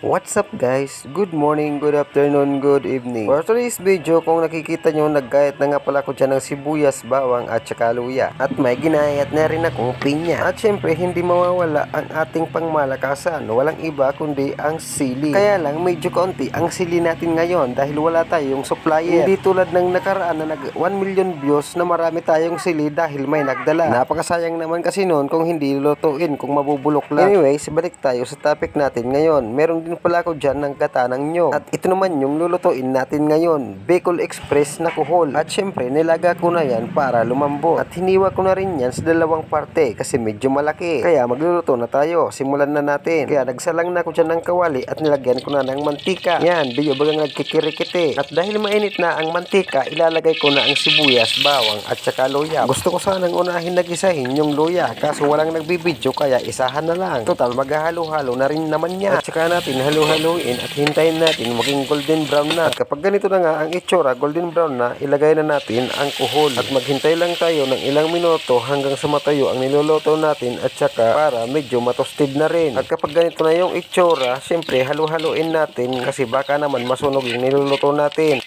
What's up guys? Good morning, good afternoon, good evening. For today's video, kung nakikita nyo, naggayat na nga pala ko dyan ng sibuyas, bawang at saka luya. At may ginayat na rin akong pinya. At syempre, hindi mawawala ang ating pangmalakasan. Walang iba kundi ang sili. Kaya lang, medyo kaunti ang sili natin ngayon dahil wala tayong supplier. Hindi tulad ng nakaraan na nag 1 million views na marami tayong sili dahil may nagdala. Napakasayang naman kasi noon kung hindi lutuin, kung mabubulok lang. Anyways, balik tayo sa topic natin ngayon. Meron din pala ko dyan ng gata ng nyog. At ito naman yung lulutuin natin ngayon, Bicol Express na kuhol. At syempre nilaga ko na yan para lumambot. At hiniwa ko na rin yan sa dalawang parte kasi medyo malaki. Kaya magluluto na tayo, simulan na natin. Kaya nagsalang na ko dyan ng kawali at nilagyan ko na ng mantika. Yan, biyo bagang nagkikirikiti. At dahil mainit na ang mantika, ilalagay ko na ang sibuyas, bawang at saka luya. Gusto ko sanang unahin nagisahin yung luya, kaso walang nagbibidyo kaya isahan na lang. Total maghahalo-halo na rin naman yan. At saka natin halo-haloin at hintayin natin maging golden brown na. At kapag ganito na nga ang itsura, golden brown na, ilagay na natin ang kuhol. At maghintay lang tayo ng ilang minuto hanggang sa matayo ang niluluto natin at saka para medyo matosted na rin. At kapag ganito na yung itsura, syempre halo-haloin natin kasi baka naman masunog yung niluluto natin.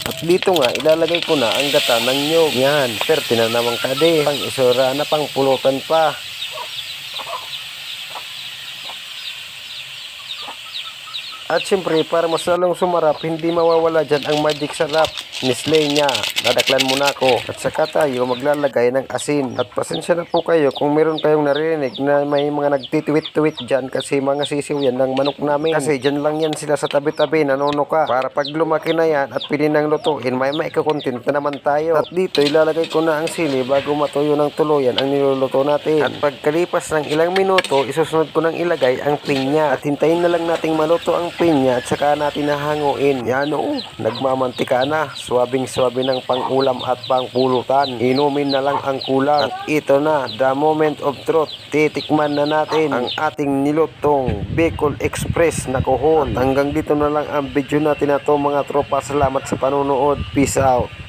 At dito nga, ilalagay ko na ang gata ng nyog. Yan, perte na namang kade. Pang isura na, pang pulutan pa. At syempre, para mas lalong sumarap, hindi mawawala dyan ang magic sarap. Nestle niya, nadaklan muna ako. At saka tayo maglalagay ng asin. At pasensya na po kayo kung meron kayong naririnig na may mga nagtitwit-twit dyan kasi mga sisiw yan ng manok namin. Kasi dyan lang yan sila sa tabi-tabi, nanonoka. Para pag lumaki na yan at pili ng lutuin, may maikakontent na naman tayo. At dito, ilalagay ko na ang sili bago matuyo ng tuluyan ang niluluto natin. At pagkalipas ng ilang minuto, isusunod ko nang ilagay ang pinya. At hintayin na lang nating maluto ang pinya at saka natin nahanguin. Yan o, nagmamantika na. Swabing-swabe ng pangulam at pangpulutan. Inumin na lang ang kulang. At ito na, the moment of truth. Titikman na natin ang ating nilutong Bicol Express na kuhol. At hanggang dito na lang ang video natin na to mga tropa. Salamat sa panonood. Peace out.